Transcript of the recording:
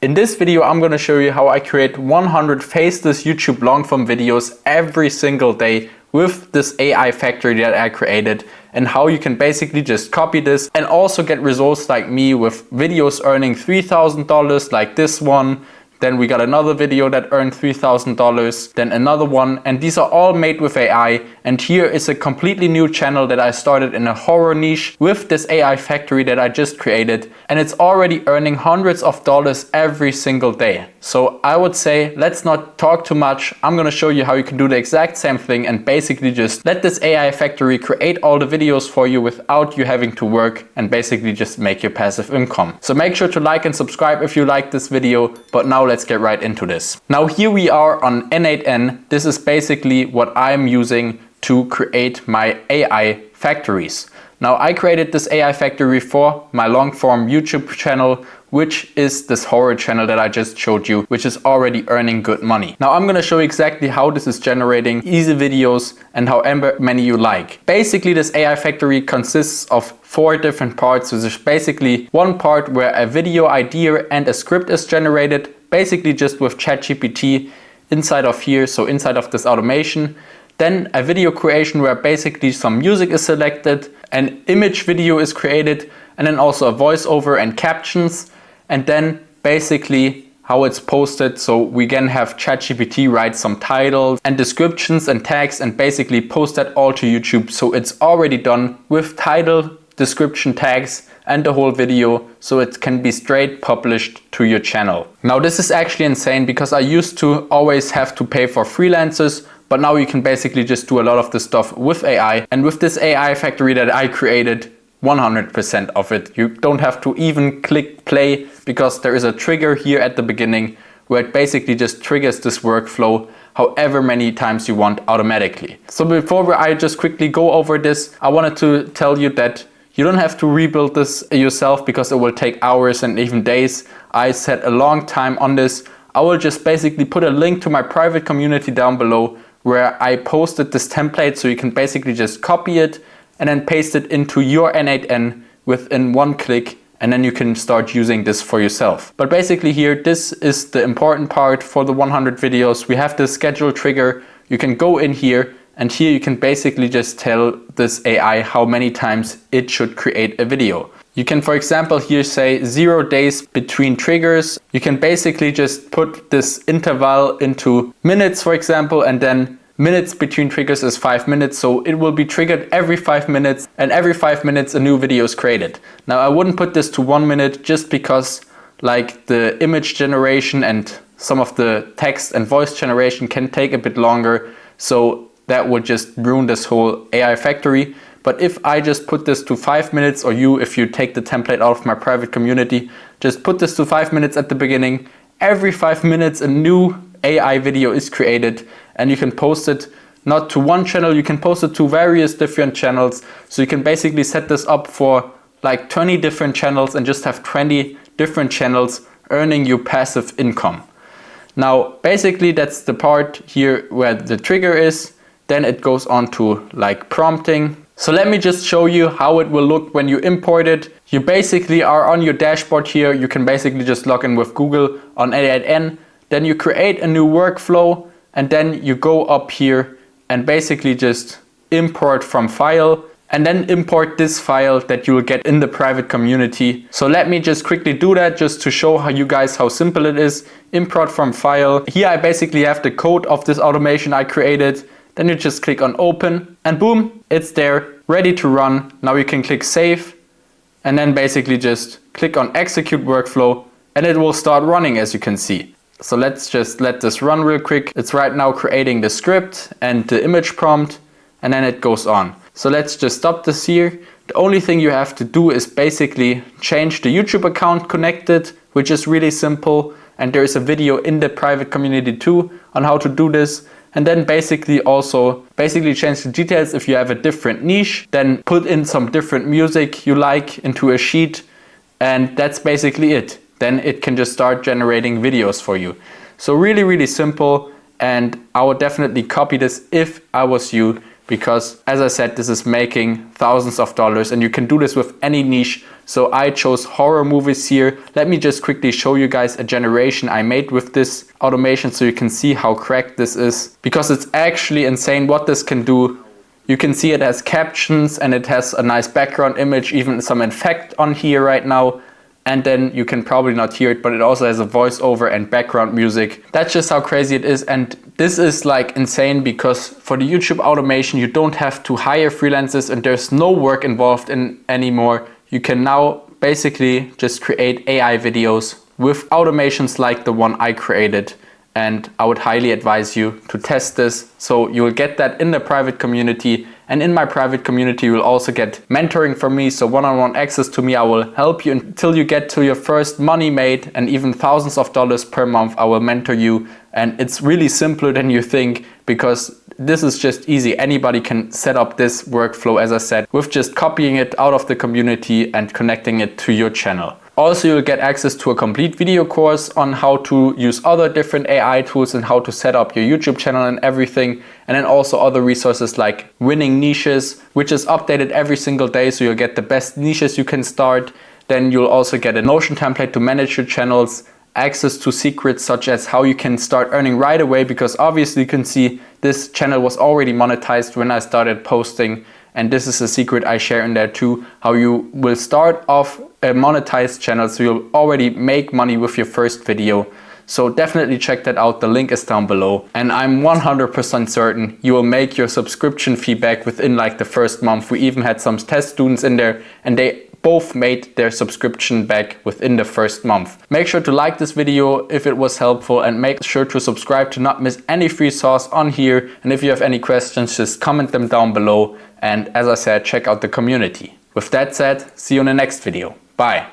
In this video, I'm going to show you how I create 100 faceless YouTube long-form videos every single day with this AI factory that I created, and how you can basically just copy this and also get results like me with videos earning $3,000 like this one. Then we got another video that earned $3,000, then another one, and these are all made with AI. And here is a completely new channel that I started in a horror niche with this AI factory that I just created, and it's already earning hundreds of dollars every single day. So I would say, let's not talk too much. I'm gonna show you how you can do the exact same thing and basically just let this AI factory create all the videos for you without you having to work, and basically just make your passive income. So make sure to like and subscribe if you like this video, but now let's get right into this. Now here we are on N8N. This is basically what I'm using to create my AI factories. Now I created this AI factory for my long form YouTube channel, which is this horror channel that I just showed you, which is already earning good money. Now I'm gonna show you exactly how this is generating easy videos and however many you like. Basically this AI factory consists of 4 different parts. So there's basically one part where a video idea and a script is generated, basically just with ChatGPT inside of here, so inside of this automation. Then a video creation where basically some music is selected, an image video is created, and then also a voiceover and captions. And then basically how it's posted, so we can have ChatGPT write some titles and descriptions and tags and basically post that all to YouTube. So it's already done with title, description, tags, and the whole video, so it can be straight published to your channel. Now this is actually insane, because I used to always have to pay for freelancers, but now you can basically just do a lot of this stuff with AI. And with this AI factory that I created, 100% of it, you don't have to even click play, because there is a trigger here at the beginning where it basically just triggers this workflow however many times you want automatically. So before I just quickly go over this, I wanted to tell you that you don't have to rebuild this yourself, because it will take hours and even days. I set a long time on this. I will just basically put a link to my private community down below where I posted this template, so you can basically just copy it and then paste it into your N8N within one click, and then you can start using this for yourself. But basically here, this is the important part for the 100 videos. We have the schedule trigger. You can go in here, and here you can basically just tell this AI how many times it should create a video. You can, for example, here say 0 days between triggers. You can basically just put this interval into minutes, for example, and then minutes between triggers is 5 minutes. So it will be triggered every 5 minutes, and every 5 minutes a new video is created. Now I wouldn't put this to 1 minute, just because like the image generation and some of the text and voice generation can take a bit longer. So that would just ruin this whole AI factory. But if I just put this to 5 minutes, or if you take the template out of my private community, just put this to 5 minutes at the beginning. Every 5 minutes a new AI video is created, and you can post it not to one channel, you can post it to various different channels. So you can basically set this up for like 20 different channels and just have 20 different channels earning you passive income. Now basically that's the part here where the trigger is. Then it goes on to like prompting. So let me just show you how it will look when you import it. You basically are on your dashboard here. You can basically just log in with Google on N8N. Then you create a new workflow, and then you go up here and basically just import from file, and then import this file that you will get in the private community. So let me just quickly do that just to show you guys how simple it is. Import from file. Here I basically have the code of this automation I created. Then you just click on open, and boom, it's there, ready to run. Now you can click save, and then basically just click on execute workflow, and it will start running, as you can see. So let's just let this run real quick. It's right now creating the script and the image prompt, and then it goes on. So let's just stop this here. The only thing you have to do is basically change the YouTube account connected, which is really simple. And there is a video in the private community too on how to do this. And then basically also change the details. If you have a different niche, then put in some different music you like into a sheet, and that's basically it. Then it can just start generating videos for you. So really, really simple, and I would definitely copy this if I was you, because as I said, this is making thousands of dollars and you can do this with any niche. So I chose horror movies here. Let me just quickly show you guys a generation I made with this automation so you can see how cracked this is, because it's actually insane what this can do. You can see it has captions and it has a nice background image, even some effect on here right now. And then you can probably not hear it, but it also has a voiceover and background music. That's just how crazy it is. And this is like insane because for the YouTube automation, you don't have to hire freelancers and there's no work involved in anymore. You can now basically just create AI videos with automations like the one I created. And I would highly advise you to test this. So you will get that in the private community. And in my private community, you will also get mentoring from me. So one-on-one access to me. I will help you until you get to your first money made and even thousands of dollars per month. I will mentor you. And it's really simpler than you think because this is just easy. Anybody can set up this workflow, as I said, with just copying it out of the community and connecting it to your channel. Also, you'll get access to a complete video course on how to use other different AI tools and how to set up your YouTube channel and everything. And then also other resources like winning niches, which is updated every single day. So you'll get the best niches you can start. Then you'll also get a Notion template to manage your channels, access to secrets such as how you can start earning right away, because obviously you can see this channel was already monetized when I started posting. And this is a secret I share in there too, how you will start off a monetized channel so you'll already make money with your first video. So definitely check that out, the link is down below. And I'm 100% certain you will make your subscription fee back within like the first month. We even had some test students in there and they both made their subscription back within the first month. Make sure to like this video if it was helpful and make sure to subscribe to not miss any free sauce on here. And if you have any questions, just comment them down below. And as I said, check out the community. With that said, see you in the next video. Bye.